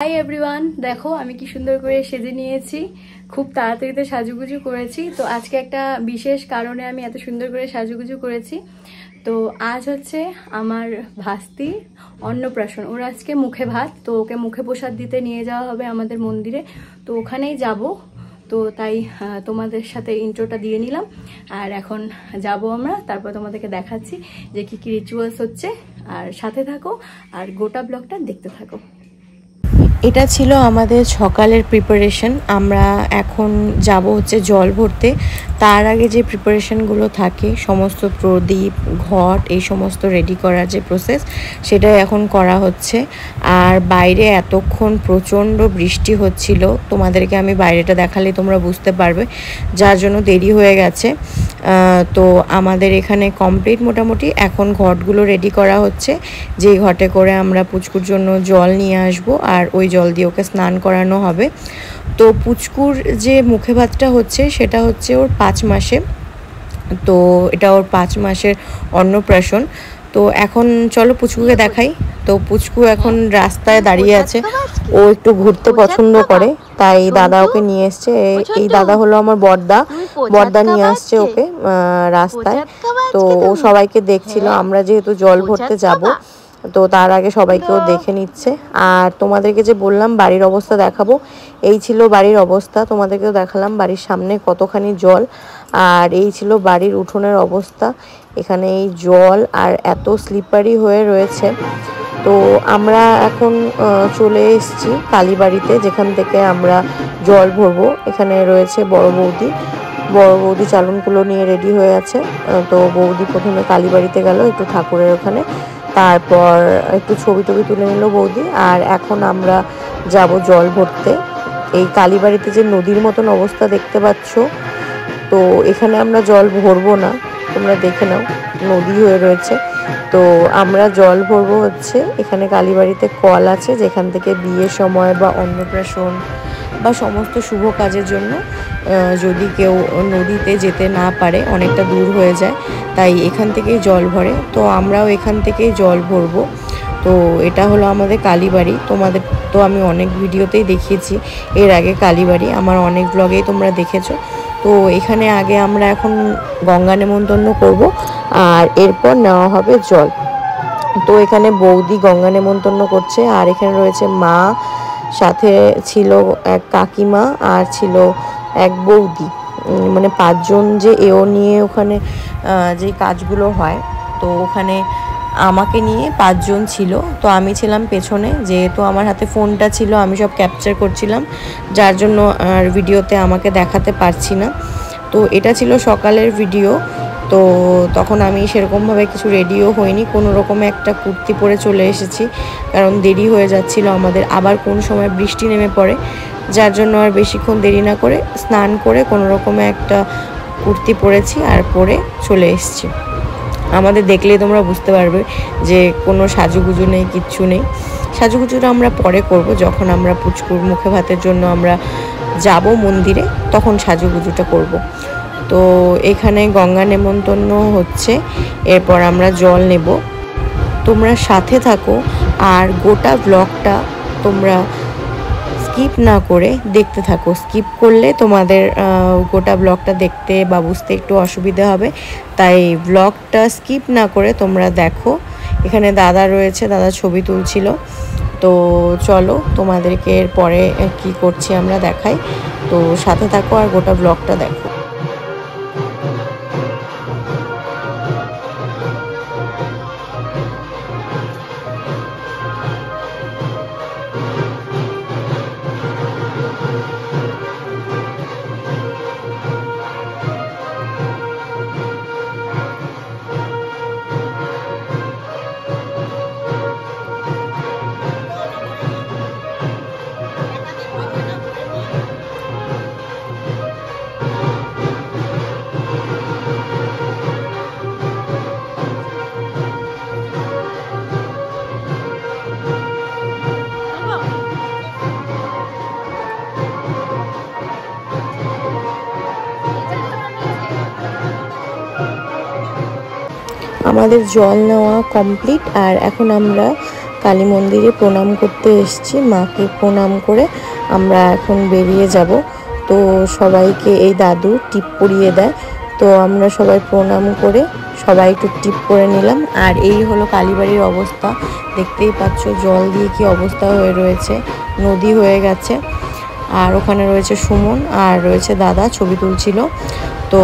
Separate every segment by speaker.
Speaker 1: Hi everyone, দেখো আমি কি সুন্দর করে সেজে নিয়েছি। খুব তাড়াতাড়িতে সাজুগুজু করেছি। তো আজকে একটা বিশেষ কারণে আমি এত সুন্দর করে সাজুগুজু করেছি। তো আজ হচ্ছে আমার ভাস্তির অন্নপ্রাশন। ওর আজকে মুখে ভাত, তো ওকে মুখে প্রসাদ দিতে নিয়ে যাওয়া হবে আমাদের মন্দিরে। তো ওখানেই যাব। তো তাই তোমাদের সাথে ইন্ট্রোটা দিয়ে নিলাম। আর এখন যাব আমরা, তারপর তোমাদেরকে দেখাচ্ছি যে কি কি রিচুয়ালস হচ্ছে। আর সাথে থাকো আর গোটা ব্লগটা দেখতে থাকো।
Speaker 2: এটা ছিল আমাদের সকালের প্রিপারেশন। আমরা এখন যাব হচ্ছে জল ভরতে। তার আগে যে প্রিপারেশনগুলো থাকে, সমস্ত প্রদীপ, ঘট, এই সমস্ত রেডি করার যে প্রসেস, সেটাই এখন করা হচ্ছে। আর বাইরে এতক্ষণ প্রচণ্ড বৃষ্টি হচ্ছিল, তোমাদেরকে আমি বাইরেটা দেখালে তোমরা বুঝতে পারবে, যার জন্য দেরি হয়ে গেছে। তো আমাদের এখানে কমপ্লিট মোটামুটি। এখন ঘটগুলো রেডি করা হচ্ছে, যেই ঘটে করে আমরা পুচকুর জন্য জল নিয়ে আসবো, আর ওই জল দিয়ে ওকে স্নান করানো হবে। তো পুচকুর যে মুখে ভাতটা হচ্ছে, সেটা হচ্ছে ওর 5 মাসে। তো এটা ওর 5 মাসের অন্নপ্রাশন। তো এখন চলো পুচকুকে দেখাই। তো পুচকু এখন রাস্তায় দাঁড়িয়ে আছে, ও একটু ঘুরতে পছন্দ করে, তাই দাদা ওকে নিয়ে এসছে। এই দাদা হলো আমার বড়দা নিয়ে আসছে ওকে রাস্তায়। তো ও সবাইকে দেখছিল, আমরা যেহেতু জল ভরতে যাব, তো তার আগে সবাইকেও দেখে নিচ্ছে। আর তোমাদেরকে যে বললাম বাড়ির অবস্থা দেখাবো, এই ছিল বাড়ির অবস্থা। তোমাদেরকেও দেখালাম বাড়ির সামনে কতখানি জল, আর এই ছিল বাড়ির উঠোনের অবস্থা। এখানে এই জল আর এত স্লিপারি হয়ে রয়েছে। তো আমরা এখন চলে এসেছি কালীবাড়িতে, যেখান থেকে আমরা জল ভরবো। এখানে রয়েছে বড় বৌদি চালনগুলো নিয়ে রেডি হয়ে আছে। তো বৌদি প্রথমে কালীবাড়িতে গেল একটু ঠাকুরের ওখানে, তারপর একটু ছবি টবি তুলে নিল বৌদি। আর এখন আমরা যাব জল ভরতে। এই কালীবাড়িতে যে নদীর মতন অবস্থা দেখতে পাচ্ছ, তো এখানে আমরা জল ভরবো না, তোমরা দেখে নাও, নদী হয়ে রয়েছে। তো আমরা জল ভরবো হচ্ছে এখানে কালীবাড়িতে কল আছে, যেখান থেকে বিয়ের সময় বা অন্নপ্রাশন বা সমস্ত শুভ কাজের জন্য যদি কেউ নদীতে যেতে না পারে, অনেকটা দূর হয়ে যায়, তাই এখান থেকেই জল ভরে। তো আমরাও এখান থেকেই জল ভরবো। তো এটা হলো আমাদের কালীবাড়ি। তোমাদের তো আমি অনেক ভিডিওতেই দেখিয়েছি এর আগে কালীবাড়ি, আমার অনেক ব্লগেই তোমরা দেখেছো। তো এখানে আগে আমরা এখন গঙ্গা নেমন্তন্ন করব, আর এরপর নেওয়া হবে জল। তো এখানে বৌদি গঙ্গা নেমন্তন্ন করছে, আর এখানে রয়েছে মা, সাথে ছিল এক কাকিমা, আর ছিল এক বৌদি। মানে 5 জন যে এও নিয়ে ওখানে যে কাজগুলো হয়, তো ওখানে আমাকে নিয়ে 5 জন ছিল। তো আমি ছিলাম পেছনে, যেহেতু আমার হাতে ফোনটা ছিল, আমি সব ক্যাপচার করছিলাম, যার জন্য আর ভিডিওতে আমাকে দেখাতে পারছি না। তো এটা ছিল সকালের ভিডিও। তো তখন আমি সেরকমভাবে কিছু রেডিও হইনি, কোনো রকমে একটা কুর্তি পরে চলে এসেছি, কারণ দেরি হয়ে যাচ্ছিল আমাদের। আবার কোন সময় বৃষ্টি নেমে পড়ে, যার জন্য আর বেশিক্ষণ দেরি না করে স্নান করে কোনো রকমে একটা কুর্তি পরেছি, আর পরে চলে এসেছি। আমাদের দেখলেই তোমরা বুঝতে পারবে যে কোনো সাজুগুজু নেই, কিচ্ছু নেই। সাজুগুজুটা আমরা পরে করব, যখন আমরা পুচকুর মুখে ভাতের জন্য আমরা যাব মন্দিরে, তখন সাজুগুজুটা করব। তো এখানে গঙ্গা নেমন্তন্ন হচ্ছে, এরপর আমরা জল নেব। তোমরা সাথে থাকো, আর গোটা ব্লগটা তোমরা স্কিপ না করে দেখতে থাকো। স্কিপ করলে তোমাদের গোটা ব্লগটা দেখতে বা বুঝতে একটু অসুবিধা হবে, তাই ব্লগটা স্কিপ না করে তোমরা দেখো। এখানে দাদা রয়েছে, দাদা ছবি তুলছিল। তো চলো তোমাদেরকে এরপরে কি করছি আমরা দেখাই। তো সাথে থাকো আর গোটা ব্লগটা দেখো। আমাদের জল নেওয়া কমপ্লিট, আর এখন আমরা কালী মন্দিরে প্রণাম করতে এসেছি। মাকে প্রণাম করে আমরা এখন বেরিয়ে যাব। তো সবাইকে এই দাদু টিপ পরিয়ে দেয়, তো আমরা সবাই প্রণাম করে সবাই একটু টিপ করে নিলাম। আর এই হলো কালীবাড়ির অবস্থা, দেখতেই পাচ্ছ জল দিয়ে কি অবস্থা হয়ে রয়েছে, নদী হয়ে গেছে। আর ওখানে রয়েছে সুমন আর রয়েছে দাদা, ছবি তুলছিল। তো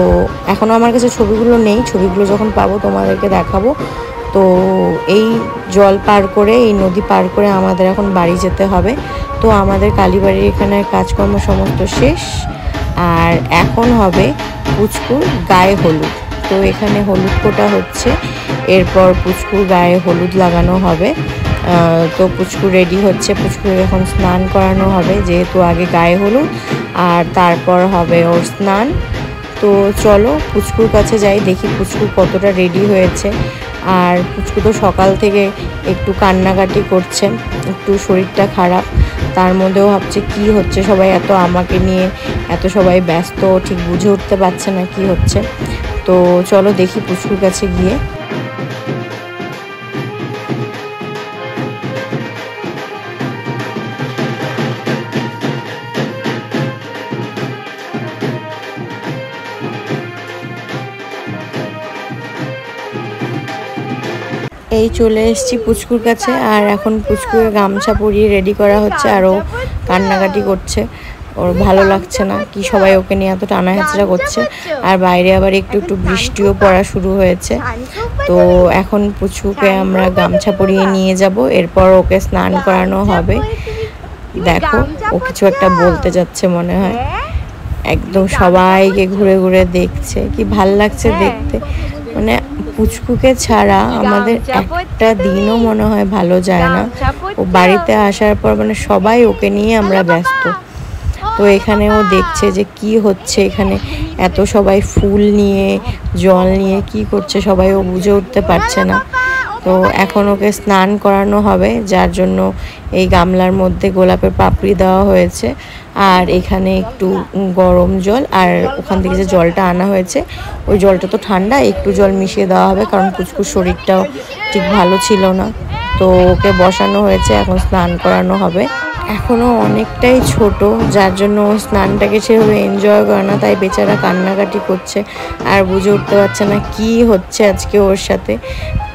Speaker 2: এখনও আমার কাছে ছবিগুলো নেই, ছবিগুলো যখন পাবো তোমাদেরকে দেখাবো। তো এই জল পার করে, এই নদী পার করে আমাদের এখন বাড়ি যেতে হবে। তো আমাদের কালীবাড়ির এখানে কাজকর্ম সমস্ত শেষ, আর এখন হবে পুচকুর গায়ে হলুদ। তো এখানে হলুদ ফোঁটা হচ্ছে, এরপর পুচকুর গায়ে হলুদ লাগানো হবে। তো পুচকু রেডি হচ্ছে, পুচকুকে এখন স্নান করানো হবে, যেহেতু আগে গায়ে হলুদ আর তারপর হবে ওর স্নান। তো চলো পুচকুর কাছে যাই, দেখি পুচকু কতটা রেডি হয়েছে। আর পুচকু তো সকাল থেকে একটু কান্নাকাটি করছে, একটু শরীরটা খারাপ, তার মধ্যেও ভাবছে কি হচ্ছে, সবাই এত আমাকে নিয়ে এত সবাই ব্যস্ত, ঠিক বুঝে উঠতে পারছে না কি হচ্ছে। তো চলো দেখি পুচকুর কাছে গিয়ে। এই চলে এসেছি পুচকুর কাছে, আর এখন পুচকুকে গামছা পরিয়ে রেডি করা হচ্ছে। আর ও কান্নাকাটি করছে, ওর ভালো লাগছে না কি সবাই ওকে নিয়ে এত টানা হেঁচড়া করছে। আর বাইরে আবার একটু একটু বৃষ্টিও পড়া শুরু হয়েছে। তো এখন পুচকুকে আমরা গামছা পরিয়ে নিয়ে যাব, এরপর ওকে স্নান করানো হবে। দেখো ও কিছু একটা বলতে যাচ্ছে মনে হয়, একদম সবাইকে ঘুরে ঘুরে দেখছে, কি ভাল লাগছে দেখতে। মানে পুচকুকে ছাড়া আমাদের একটা দিনও মনে হয় ভালো যায় না। ও বাড়িতে আসার পর মানে সবাই ওকে নিয়ে আমরা ব্যস্ত। তো এখানে ও দেখছে যে কি হচ্ছে, এখানে এত সবাই ফুল নিয়ে জল নিয়ে কি করছে সবাই, ও বুঝে উঠতে পারছে না। তো এখন ওকে স্নান করানো হবে, যার জন্য এই গামলার মধ্যে গোলাপের পাপড়ি দেওয়া হয়েছে। আর এখানে একটু গরম জল, আর ওখান থেকে যে জলটা আনা হয়েছে ওই জলটা তো ঠান্ডা, একটু জল মিশিয়ে দেওয়া হবে, কারণ পুচকুর শরীরটাও ঠিক ভালো ছিল না। তো ওকে বসানো হয়েছে, এখন স্নান করানো হবে। এখনও অনেকটাই ছোট, যার জন্য স্নানটাকে সেভাবে এনজয় করে না, তাই বেচারা কান্নাকাটি করছে আর বুঝে উঠতে পারছে না কি হচ্ছে আজকে ওর সাথে।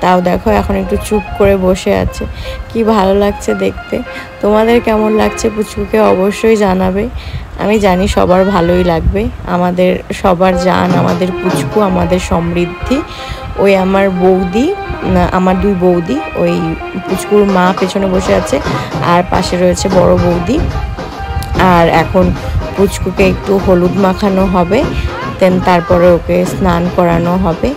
Speaker 2: তাও দেখো এখন একটু চুপ করে বসে আছে, কি ভালো লাগছে দেখতে। তোমাদের কেমন লাগছে পুচকুকে অবশ্যই জানাবে, আমি জানি সবার ভালোই লাগবে। আমাদের সবার জান আমাদের পুচকু, আমাদের সমৃদ্ধি। ওই আমার বৌদি, আমার দুই বৌদি, ওই পুচকুর মা পেছনে বসে আছে আর পাশে রয়েছে বড় বৌদি। আর এখন পুচকুকে একটু হলুদ মাখানো হবে, দেন তারপরে ওকে স্নান করানো হবে।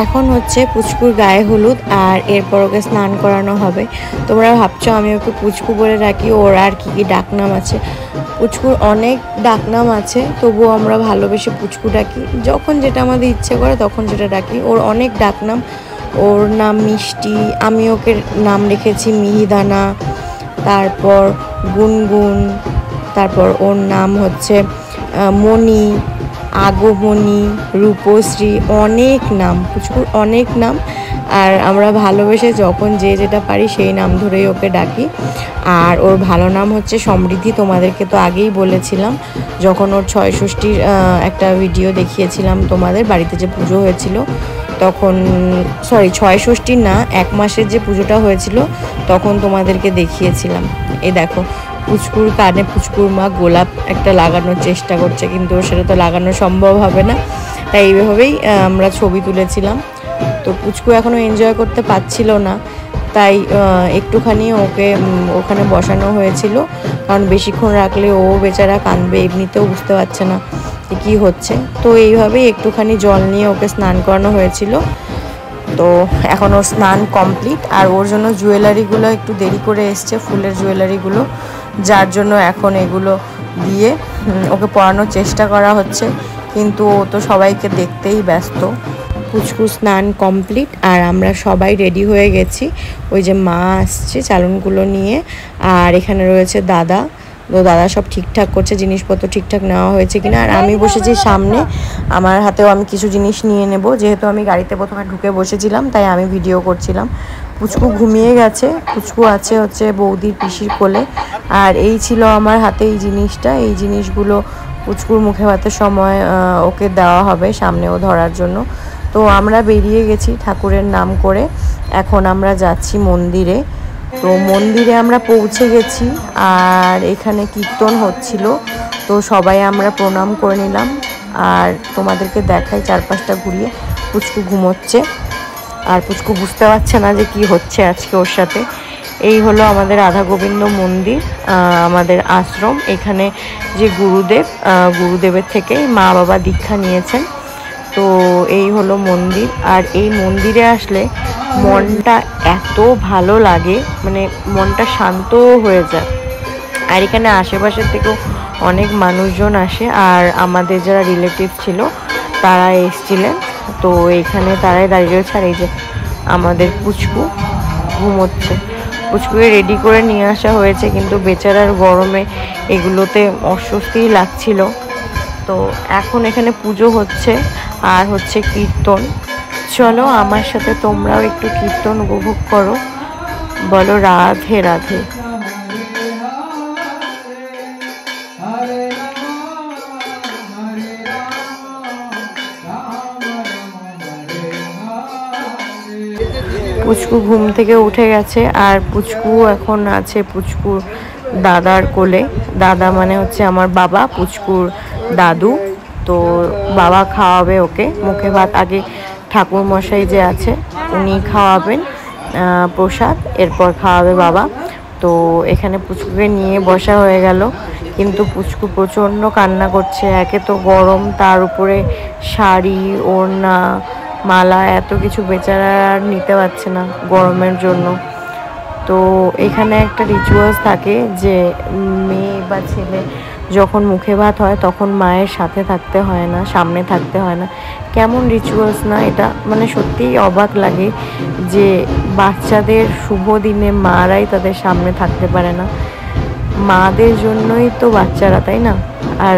Speaker 2: এখন হচ্ছে পুচকুর গায়ে হলুদ, আর এরপর ওকে স্নান করানো হবে। তোমরা ভাবছো আমি ওকে পুচকু বলে রাখি, ওর আর কি কি ডাকনাম আছে। পুচকুর অনেক ডাকনাম আছে, তবুও আমরা ভালোবেসে পুচকু ডাকি, যখন যেটা আমাদের ইচ্ছে করে তখন যেটা ডাকি। ওর অনেক ডাকনাম, ওর নাম মিষ্টি, আমি ওকে নাম রেখেছি মিহিদানা, তারপর গুনগুন, তারপর ওর নাম হচ্ছে মণি, আগমনী, রূপশ্রী, অনেক নাম, পুচকুর অনেক নাম। আর আমরা ভালোবেসে যখন যে যেটা পারি সেই নাম ধরেই ওকে ডাকি। আর ওর ভালো নাম হচ্ছে সমৃদ্ধি, তোমাদেরকে তো আগেই বলেছিলাম যখন ওর ৬ ষষ্ঠীর একটা ভিডিও দেখিয়েছিলাম তোমাদের বাড়িতে, যে পুজো হয়েছিল তখন, সরি ৬ ষষ্ঠীর না, ১ মাসের যে পুজোটা হয়েছিল তখন তোমাদেরকে দেখিয়েছিলাম। এই দেখো পুচকুর কানে পুচকুর মা গোলাপ একটা লাগানোর চেষ্টা করছে, কিন্তু সেটা তো লাগানো সম্ভব হবে না, তাই এইভাবেই আমরা ছবি তুলেছিলাম। তো পুচকু এখনও এনজয় করতে পারছিল না, তাই একটুখানি ওকে ওখানে বসানো হয়েছিল, কারণ বেশিক্ষণ রাখলে ও বেচারা কাঁদবে, এমনিতেও বুঝতে পারছে না যে কী হচ্ছে। তো এইভাবেই একটুখানি জল নিয়ে ওকে স্নান করানো হয়েছিল। তো এখন ওর স্নান কমপ্লিট, আর ওর জন্য জুয়েলারিগুলো একটু দেরি করে এসছে, ফুলের জুয়েলারিগুলো, যার জন্য এখন এগুলো দিয়ে ওকে পরানোর চেষ্টা করা হচ্ছে, কিন্তু ও তো সবাইকে দেখতেই ব্যস্ত। পুচকু স্নান কমপ্লিট, আর আমরা সবাই রেডি হয়ে গেছি। ওই যে মা আসছে চালনগুলো নিয়ে, আর এখানে রয়েছে দাদা, তো দাদা সব ঠিকঠাক করছে, জিনিসপত্র ঠিকঠাক নেওয়া হয়েছে কিনা। আর আমি বসেছি সামনে, আমার হাতেও আমি কিছু জিনিস নিয়ে নেব, যেহেতু আমি গাড়িতে প্রথমে ঢুকে বসেছিলাম তাই আমি ভিডিও করছিলাম। পুচকু ঘুমিয়ে গেছে, পুচকু আছে হচ্ছে বৌদির পিসির কোলে। আর এই ছিল আমার হাতে এই জিনিসটা, এই জিনিসগুলো পুচকুর মুখে ভাতের সময় ওকে দেওয়া হবে সামনেও ধরার জন্য। তো আমরা বেরিয়ে গেছি ঠাকুরের নাম করে, এখন আমরা যাচ্ছি মন্দিরে। তো মন্দিরে আমরা পৌঁছে গেছি, আর এখানে কীর্তন হচ্ছিল, তো সবাই আমরা প্রণাম করে নিলাম। আর তোমাদেরকে দেখাই চারপাশটা ঘুরিয়ে। পুচকু ঘুমোচ্ছে, আর পুচকু বুঝতে পারছে না যে কি হচ্ছে আজকে ওর সাথে। এই হলো আমাদের রাধা গোবিন্দ মন্দির, আমাদের আশ্রম। এখানে যে গুরুদেবের থেকে মা বাবা দীক্ষা নিয়েছেন। তো এই হলো মন্দির, আর এই মন্দিরে আসলে মনটা এত ভালো লাগে, মানে মনটা শান্ত হয়ে যায়। আর এখানে আশেপাশের থেকেও অনেক মানুষজন আসে, আর আমাদের যারা রিলেটিভ ছিল তারা এসেছিলেন। তো এখানে তারাই দাঁড়িয়ে রয়েছে। আর এই যে আমাদের পুচকু ঘুমোচ্ছে, পুচকুকে রেডি করে নিয়ে আসা হয়েছে, কিন্তু বেচারার গরমে এগুলোতে অস্বস্তি লাগছিল। তো এখন এখানে পুজো হচ্ছে আর হচ্ছে কীর্তন। চলো আমার সাথে তোমরাও একটু কীর্তন উপভোগ করো, বলো রাধে রাধে। পুচকু ঘুম থেকে উঠে গেছে, আর পুচকু এখন আছে পুচকুর দাদার কোলে। দাদা মানে হচ্ছে আমার বাবা, পুচকুর দাদু। তো বাবা খাওয়াবে ওকে মুখে ভাত। আগে ঠাকুর মশাই যে আছে উনি খাওয়াবেন প্রসাদ, এরপর খাওয়াবে বাবা। তো এখানে পুচকুকে নিয়ে বসা হয়ে গেল, কিন্তু পুচকু প্রচণ্ড কান্না করছে। একে তো গরম, তার উপরে শাড়ি, ওড়না, মালা, এত কিছু বেচারা আর নিতে পারছে না গরমের জন্য। তো এখানে একটা রিচুয়ালস থাকে যে মেয়ে বা ছেলে যখন মুখে ভাত হয় তখন মায়ের সাথে থাকতে হয় না, সামনে থাকতে হয় না। কেমন রিচুয়ালস না এটা, মানে সত্যিই অবাক লাগে যে বাচ্চাদের শুভ দিনে মারাই তাদের সামনে থাকতে পারে না। মাদের জন্যই তো বাচ্চারা, তাই না? আর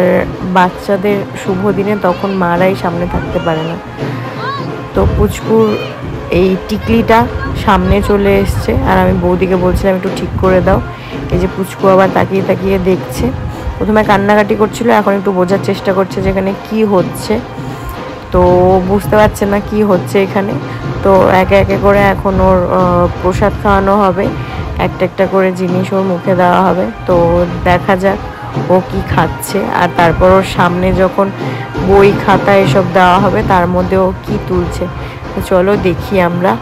Speaker 2: বাচ্চাদের শুভ দিনে তখন মারাই সামনে থাকতে পারে না। তো পুচকুর এই টিকলিটা সামনে চলে এসছে, আর আমি বৌদিকে বলছিলাম একটু ঠিক করে দাও। এই যে পুচকু আবার তাকিয়ে তাকিয়ে দেখছে। প্রথমে কান্নাকাটি করছিল, এখন একটু বোঝার চেষ্টা করছে যে এখানে কী হচ্ছে। তো বুঝতে পারছে না কি হচ্ছে এখানে। তো একে একে করে এখন ওর প্রসাদ খাওয়ানো হবে, একটা একটা করে জিনিস ওর মুখে দেওয়া হবে। তো দেখা যাক ও কি খাচ্ছে, আর তারপর ওর সামনে যখন বই খাতা এসব দেওয়া হবে তার মধ্যে ও কি তুলছে। তো চলো দেখি আমরা।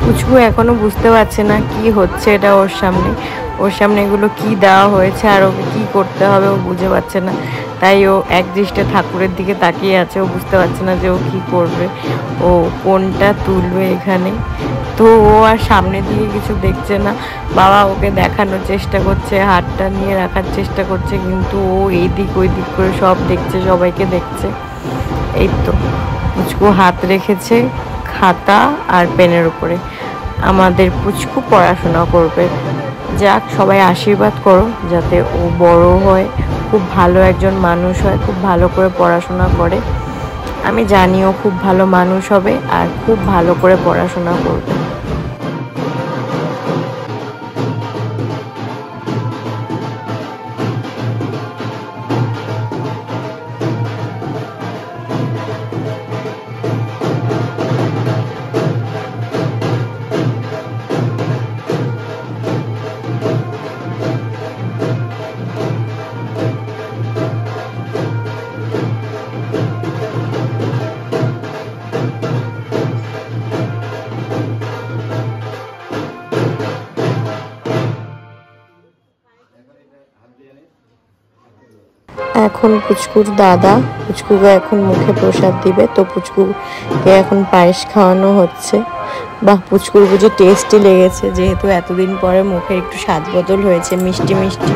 Speaker 2: পুচকু এখনো বুঝতে পারছে না কি হচ্ছে এটা ওর সামনে এগুলো কি দেওয়া হয়েছে আর ওকে কি করতে হবে ও বুঝে পাচ্ছে না। তাই ও এক দৃষ্টে ঠাকুরের দিকে তাকিয়ে আছে, ও বুঝতে পারছে না যে ও কি করবে, ও কোনটা তুলবে এখানে। তো ও আর সামনের দিকে কিছু দেখছে না। বাবা ওকে দেখানোর চেষ্টা করছে, হাতটা নিয়ে রাখার চেষ্টা করছে, কিন্তু ও এই দিক ওই দিক করে সব দেখছে, সবাইকে দেখছে। এই তো পুচকু হাত রেখেছে খাতা আর পেনের উপরে। আমাদের পুচকু পড়াশোনা করবে। যাক, সবাই আশীর্বাদ করো যাতে ও বড় হয়, খুব ভালো একজন মানুষ হয়, খুব ভালো করে পড়াশোনা করে। আমি জানিও খুব ভালো মানুষ হবে আর খুব ভালো করে পড়াশোনা করবে। এখন পুচকুর দাদা পুচকুকে এখন মুখে প্রসাদ দিবে, তো পুচকুকে এখন পায়েস খাওয়ানো হচ্ছে। বাহ, পুচকুর বুঝি টেস্টি লেগেছে, যেহেতু এতদিন পরে মুখের একটু স্বাদ বদল হয়েছে, মিষ্টি মিষ্টি,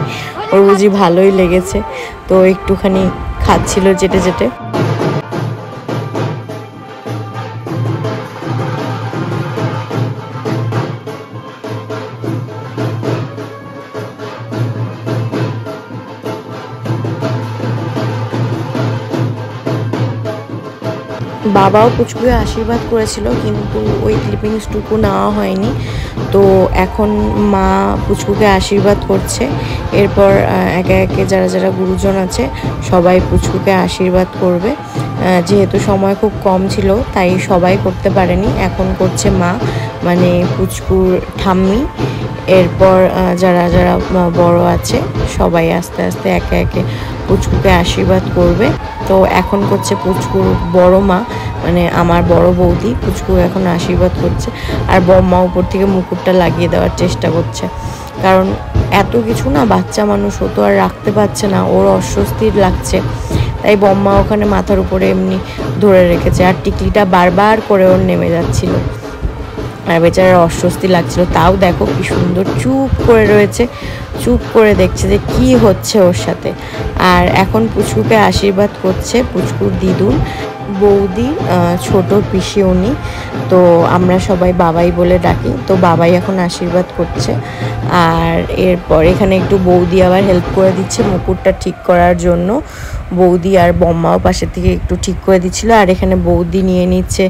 Speaker 2: ওর বুঝি ভালোই লেগেছে। তো একটুখানি খাচ্ছিল চেটে চেটে। বাবাও পুচকুকে আশীর্বাদ করেছিল, কিন্তু ওই ক্লিপিংসটুকু নেওয়া হয়নি। তো এখন মা পুচকুকে আশীর্বাদ করছে। এরপর একে একে যারা যারা গুরুজন আছে সবাই পুচকুকে আশীর্বাদ করবে। যেহেতু সময় খুব কম ছিল তাই সবাই করতে পারেনি, এখন করছে মা, মানে পুচকুর ঠাম্মি। এরপর যারা যারা বড় আছে সবাই আস্তে আস্তে একে একে পুচকুকে আশীর্বাদ করবে। তো এখন করছে পুচকুর বড় মা, মানে আমার বড় বৌদি, পুচকু এখন আশীর্বাদ করছে। আর বম্মা উপর থেকে মুকুটটা লাগিয়ে দেওয়ার চেষ্টা করছে, কারণ এত কিছু না, বাচ্চা মানুষ ও তো আর রাখতে পারছে না, ওর অস্বস্তির লাগছে, তাই বম্মা ওখানে মাথার উপরে এমনি ধরে রেখেছে। আর টিকলিটা বারবার করে ওর নেমে যাচ্ছিল, আর বেচারার অস্বস্তি লাগছিল। তাও দেখো কি সুন্দর চুপ করে রয়েছে, চুপ করে দেখছে যে কি হচ্ছে ওর সাথে। আর এখন পুচকুকে আশীর্বাদ করছে পুচকুর দিদুন, বৌদি, ছোট পিসি উনি। তো আমরা সবাই বাবাই বলে ডাকি, তো বাবাই এখন আশীর্বাদ করছে। আর এরপর এখানে একটু বৌদি আবার হেল্প করে দিচ্ছে মুকুটটা ঠিক করার জন্য। বৌদি আর বম্মাও পাশের থেকে একটু ঠিক করে দিচ্ছিল। আর এখানে বৌদি নিয়ে নিচ্ছে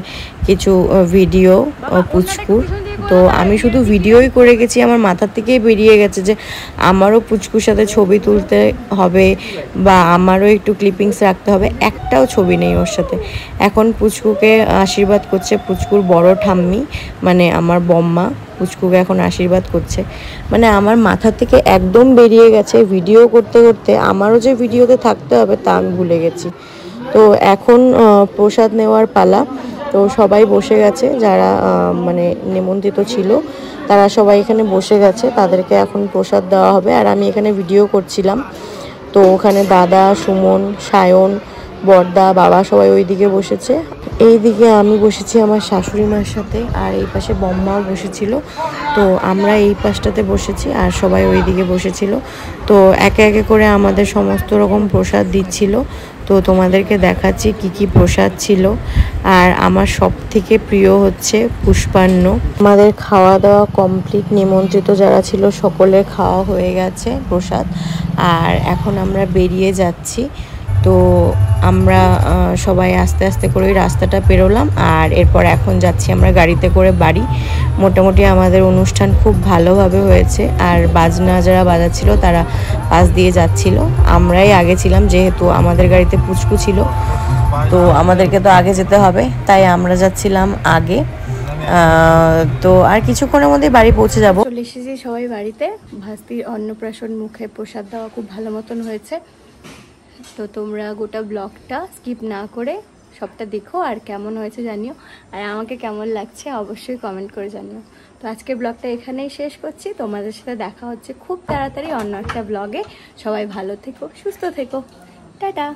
Speaker 2: কিছু ভিডিও পুচকুর। তো আমি শুধু ভিডিওই করে গেছি, আমার মাথার থেকেই বেরিয়ে গেছে যে আমারও পুচকুর সাথে ছবি তুলতে হবে বা আমারও একটু ক্লিপিংস রাখতে হবে, একটাও ছবি নেই ওর সাথে। এখন পুচকুকে আশীর্বাদ করছে পুচকুর বড় ঠাম্মি, মানে আমার বম্মা, পুচকুকে এখন আশীর্বাদ করছে। মানে আমার মাথা থেকে একদম বেরিয়ে গেছে, ভিডিও করতে করতে আমারও যে ভিডিওতে থাকতে হবে তা আমি ভুলে গেছি। তো এখন প্রসাদ নেওয়ার পালা। তো সবাই বসে গেছে, যারা মানে নিমন্ত্রিত ছিল তারা সবাই এখানে বসে গেছে, তাদেরকে এখন প্রসাদ দেওয়া হবে। আর আমি এখানে ভিডিও করছিলাম, তো ওখানে দাদা, সুমন, সায়ন, বড়দা, বাবা সবাই ওই দিকে বসেছে। এই দিকে আমি বসেছি আমার শাশুড়ি মার সাথে, আর এই পাশে বম্মাও বসেছিল। তো আমরা এই পাশটাতে বসেছি আর সবাই ওই দিকে বসেছিল। তো একে একে করে আমাদের সমস্ত রকম প্রসাদ দিচ্ছিল। তো তোমাদেরকে দেখাচ্ছি কি কি প্রসাদ ছিল। আর আমার সব থেকে প্রিয় হচ্ছে পুষ্পান্ন। আমাদের খাওয়া দাওয়া কমপ্লিট, নিমন্ত্রিত যারা ছিল সকলের খাওয়া হয়ে গেছে প্রসাদ। আর এখন আমরা বেরিয়ে যাচ্ছি। তো আমরা সবাই আস্তে আস্তে করে ওই রাস্তাটা পেরোলাম, আর এরপর এখন যাচ্ছি আমরা গাড়িতে করে বাড়ি। মোটামুটি আমাদের অনুষ্ঠান খুব ভালোভাবে হয়েছে, আর বাজনা যারা বাজাচ্ছিল তারা পাশ দিয়ে যাচ্ছিল। আমরাই আগে ছিলাম, যেহেতু আমাদের গাড়িতে পুচকু ছিল, তো আমাদেরকে তো আগে যেতে হবে, তাই আমরা যাচ্ছিলাম আগে। তো আর কিছুক্ষণের মধ্যে বাড়ি পৌঁছে যাব।
Speaker 1: চলে এসেছি সবাই বাড়িতে। ভাস্তির অন্নপ্রাশন মুখে প্রসাদ দেওয়া খুব ভালো মতন হয়েছে। তো তোমরা গোটা ব্লগটা স্কিপ না করে সবটা দেখো, আর কেমন হয়েছে জানিও, আর আমাকে কেমন লাগছে অবশ্যই কমেন্ট করে জানিও। তো আজকের ব্লগটা এখানেই শেষ করছি। তোমাদের সাথে দেখা হচ্ছে খুব তাড়াতাড়ি অন্য একটা ব্লগে। সবাই ভালো থেকো, সুস্থ থেকো, টাটা।